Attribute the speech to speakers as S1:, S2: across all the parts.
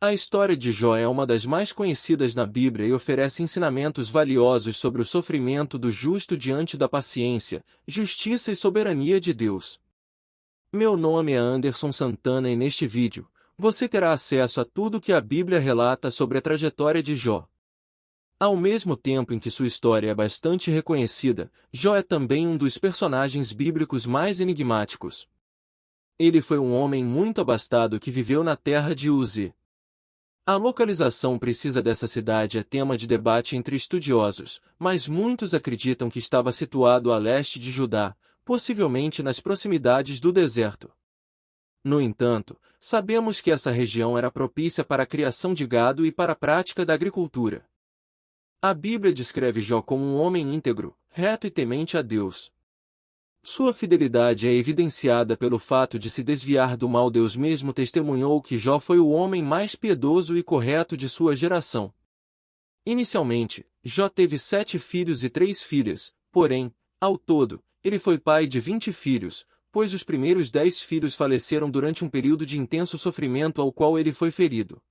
S1: A história de Jó é uma das mais conhecidas na Bíblia e oferece ensinamentos valiosos sobre o sofrimento do justo diante da paciência, justiça e soberania de Deus. Meu nome é Anderson Santana e neste vídeo, você terá acesso a tudo que a Bíblia relata sobre a trajetória de Jó. Ao mesmo tempo em que sua história é bastante reconhecida, Jó é também um dos personagens bíblicos mais enigmáticos. Ele foi um homem muito abastado que viveu na terra de Uzi. A localização precisa dessa cidade é tema de debate entre estudiosos, mas muitos acreditam que estava situado a leste de Judá, possivelmente nas proximidades do deserto. No entanto, sabemos que essa região era propícia para a criação de gado e para a prática da agricultura. A Bíblia descreve Jó como um homem íntegro, reto e temente a Deus. Sua fidelidade é evidenciada pelo fato de se desviar do mal. Deus mesmo testemunhou que Jó foi o homem mais piedoso e correto de sua geração. Inicialmente, Jó teve 7 filhos e 3 filhas, porém, ao todo, ele foi pai de 20 filhos, pois os primeiros 10 filhos faleceram durante um período de intenso sofrimento ao qual ele foi ferido.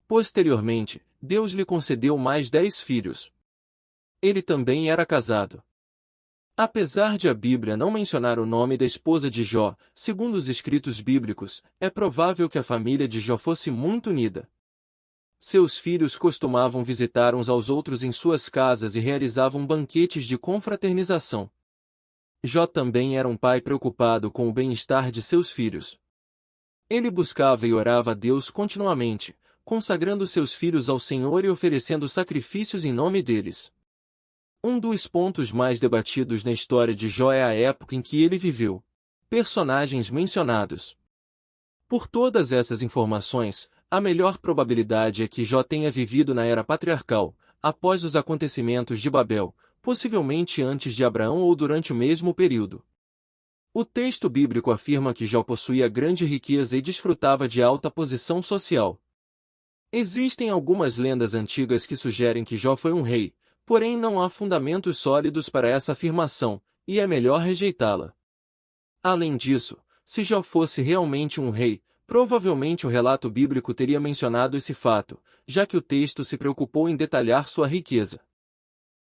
S1: Posteriormente, Deus lhe concedeu mais 10 filhos. Ele também era casado. Apesar de a Bíblia não mencionar o nome da esposa de Jó, segundo os escritos bíblicos, é provável que a família de Jó fosse muito unida. Seus filhos costumavam visitar uns aos outros em suas casas e realizavam banquetes de confraternização. Jó também era um pai preocupado com o bem-estar de seus filhos. Ele buscava e orava a Deus continuamente, consagrando seus filhos ao Senhor e oferecendo sacrifícios em nome deles. Um dos pontos mais debatidos na história de Jó é a época em que ele viveu. Personagens mencionados. Por todas essas informações, a melhor probabilidade é que Jó tenha vivido na era patriarcal, após os acontecimentos de Babel, possivelmente antes de Abraão ou durante o mesmo período. O texto bíblico afirma que Jó possuía grande riqueza e desfrutava de alta posição social. Existem algumas lendas antigas que sugerem que Jó foi um rei, porém não há fundamentos sólidos para essa afirmação, e é melhor rejeitá-la. Além disso, se Jó fosse realmente um rei, provavelmente o relato bíblico teria mencionado esse fato, já que o texto se preocupou em detalhar sua riqueza.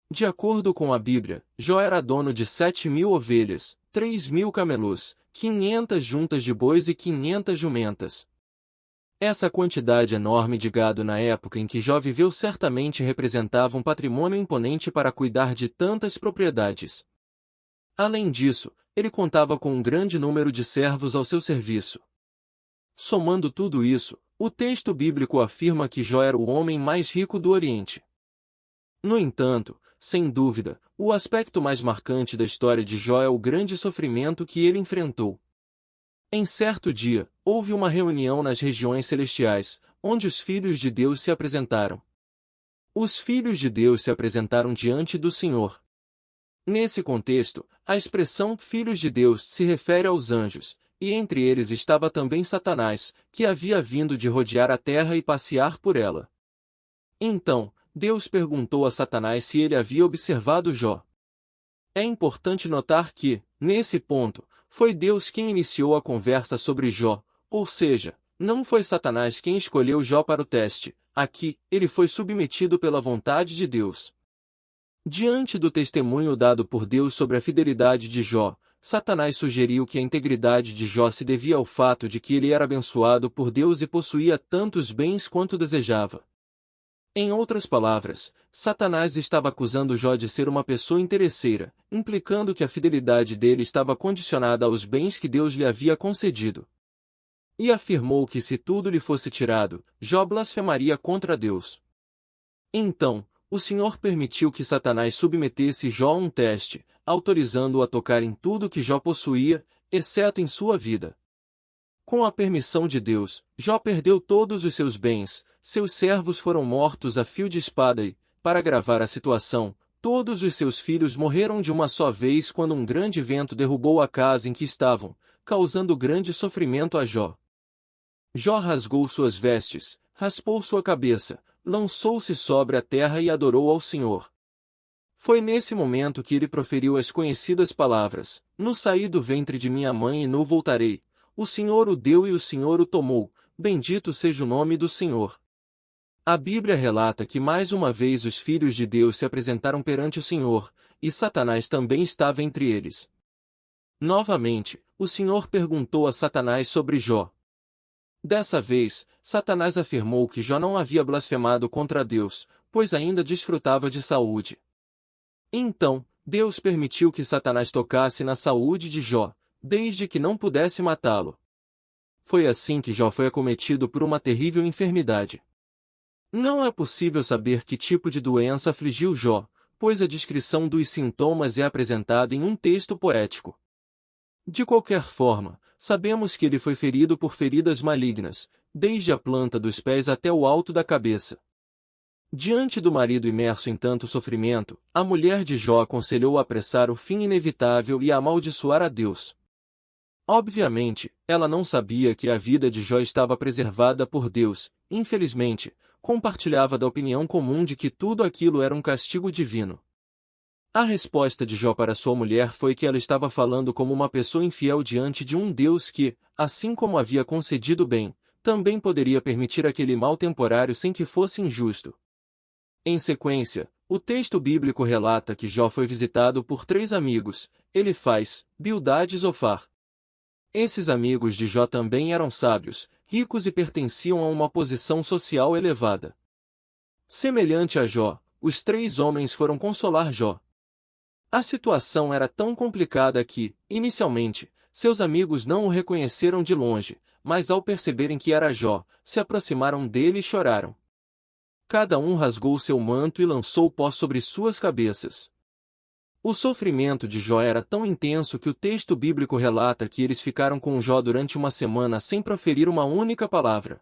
S1: De acordo com a Bíblia, Jó era dono de 7.000 ovelhas, 3.000 camelos, 500 juntas de bois e 500 jumentas. Essa quantidade enorme de gado na época em que Jó viveu certamente representava um patrimônio imponente para cuidar de tantas propriedades. Além disso, ele contava com um grande número de servos ao seu serviço. Somando tudo isso, o texto bíblico afirma que Jó era o homem mais rico do Oriente. No entanto, sem dúvida, o aspecto mais marcante da história de Jó é o grande sofrimento que ele enfrentou. Em certo dia, houve uma reunião nas regiões celestiais, onde os filhos de Deus se apresentaram. Os filhos de Deus se apresentaram diante do Senhor. Nesse contexto, a expressão filhos de Deus se refere aos anjos, e entre eles estava também Satanás, que havia vindo de rodear a terra e passear por ela. Então, Deus perguntou a Satanás se ele havia observado Jó. É importante notar que, nesse ponto, foi Deus quem iniciou a conversa sobre Jó, ou seja, não foi Satanás quem escolheu Jó para o teste. Aqui, ele foi submetido pela vontade de Deus. Diante do testemunho dado por Deus sobre a fidelidade de Jó, Satanás sugeriu que a integridade de Jó se devia ao fato de que ele era abençoado por Deus e possuía tantos bens quanto desejava. Em outras palavras, Satanás estava acusando Jó de ser uma pessoa interesseira, implicando que a fidelidade dele estava condicionada aos bens que Deus lhe havia concedido. E afirmou que se tudo lhe fosse tirado, Jó blasfemaria contra Deus. Então, o Senhor permitiu que Satanás submetesse Jó a um teste, autorizando-o a tocar em tudo que Jó possuía, exceto em sua vida. Com a permissão de Deus, Jó perdeu todos os seus bens, seus servos foram mortos a fio de espada e, para agravar a situação, todos os seus filhos morreram de uma só vez quando um grande vento derrubou a casa em que estavam, causando grande sofrimento a Jó. Jó rasgou suas vestes, raspou sua cabeça, lançou-se sobre a terra e adorou ao Senhor. Foi nesse momento que ele proferiu as conhecidas palavras: "No saí do ventre de minha mãe e no voltarei. O Senhor o deu e o Senhor o tomou, bendito seja o nome do Senhor. A Bíblia relata que mais uma vez os filhos de Deus se apresentaram perante o Senhor, e Satanás também estava entre eles. Novamente, o Senhor perguntou a Satanás sobre Jó. Dessa vez, Satanás afirmou que Jó não havia blasfemado contra Deus, pois ainda desfrutava de saúde. Então, Deus permitiu que Satanás tocasse na saúde de Jó, desde que não pudesse matá-lo. Foi assim que Jó foi acometido por uma terrível enfermidade. Não é possível saber que tipo de doença afligiu Jó, pois a descrição dos sintomas é apresentada em um texto poético. De qualquer forma, sabemos que ele foi ferido por feridas malignas, desde a planta dos pés até o alto da cabeça. Diante do marido imerso em tanto sofrimento, a mulher de Jó aconselhou apressar o fim inevitável e a amaldiçoar a Deus. Obviamente, ela não sabia que a vida de Jó estava preservada por Deus, infelizmente, compartilhava da opinião comum de que tudo aquilo era um castigo divino. A resposta de Jó para sua mulher foi que ela estava falando como uma pessoa infiel diante de um Deus que, assim como havia concedido bem, também poderia permitir aquele mal temporário sem que fosse injusto. Em sequência, o texto bíblico relata que Jó foi visitado por 3 amigos, Elifaz, Bildade e Zofar. Esses amigos de Jó também eram sábios, ricos e pertenciam a uma posição social elevada. Semelhante a Jó, os 3 homens foram consolar Jó. A situação era tão complicada que, inicialmente, seus amigos não o reconheceram de longe, mas ao perceberem que era Jó, se aproximaram dele e choraram. Cada um rasgou seu manto e lançou pó sobre suas cabeças. O sofrimento de Jó era tão intenso que o texto bíblico relata que eles ficaram com Jó durante uma semana sem proferir uma única palavra.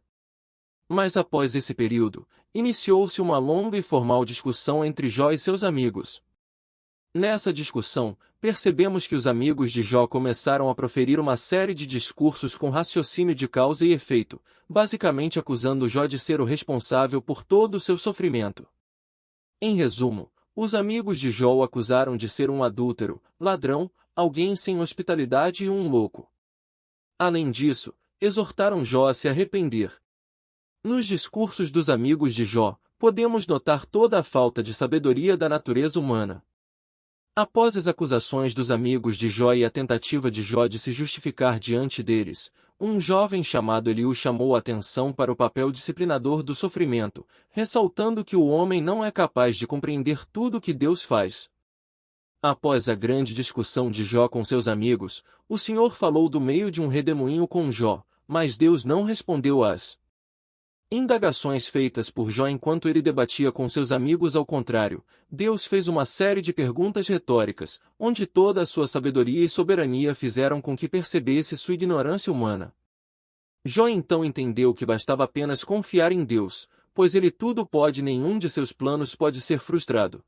S1: Mas após esse período, iniciou-se uma longa e formal discussão entre Jó e seus amigos. Nessa discussão, percebemos que os amigos de Jó começaram a proferir uma série de discursos com raciocínio de causa e efeito, basicamente acusando Jó de ser o responsável por todo o seu sofrimento. Em resumo, os amigos de Jó o acusaram de ser um adúltero, ladrão, alguém sem hospitalidade e um louco. Além disso, exortaram Jó a se arrepender. Nos discursos dos amigos de Jó, podemos notar toda a falta de sabedoria da natureza humana. Após as acusações dos amigos de Jó e a tentativa de Jó de se justificar diante deles, um jovem chamado Eliú chamou a atenção para o papel disciplinador do sofrimento, ressaltando que o homem não é capaz de compreender tudo o que Deus faz. Após a grande discussão de Jó com seus amigos, o Senhor falou do meio de um redemoinho com Jó, mas Deus não respondeu às indagações feitas por Jó enquanto ele debatia com seus amigos. Ao contrário, Deus fez uma série de perguntas retóricas, onde toda a sua sabedoria e soberania fizeram com que percebesse sua ignorância humana. Jó então entendeu que bastava apenas confiar em Deus, pois ele tudo pode e nenhum de seus planos pode ser frustrado.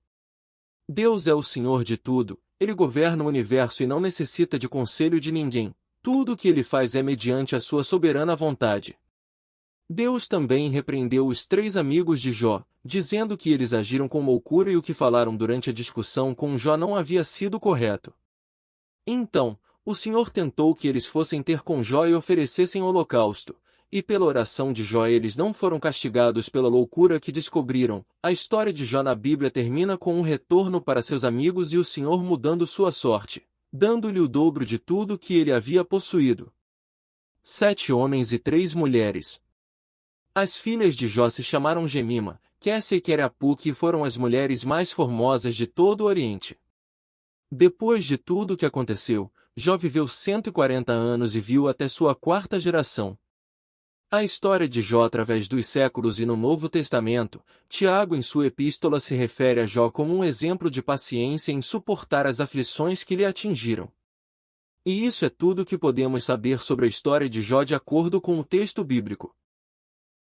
S1: Deus é o Senhor de tudo, ele governa o universo e não necessita de conselho de ninguém, tudo o que ele faz é mediante a sua soberana vontade. Deus também repreendeu os 3 amigos de Jó, dizendo que eles agiram com loucura e o que falaram durante a discussão com Jó não havia sido correto. Então, o Senhor tentou que eles fossem ter com Jó e oferecessem holocausto, e pela oração de Jó eles não foram castigados pela loucura que descobriram. A história de Jó na Bíblia termina com um retorno para seus amigos e o Senhor mudando sua sorte, dando-lhe o dobro de tudo que ele havia possuído. 7 homens e 3 mulheres. As filhas de Jó se chamaram Gemima, Quécia e Querapuque e foram as mulheres mais formosas de todo o Oriente. Depois de tudo o que aconteceu, Jó viveu 140 anos e viu até sua 4ª geração. A história de Jó através dos séculos e no Novo Testamento, Tiago em sua epístola se refere a Jó como um exemplo de paciência em suportar as aflições que lhe atingiram. E isso é tudo o que podemos saber sobre a história de Jó de acordo com o texto bíblico.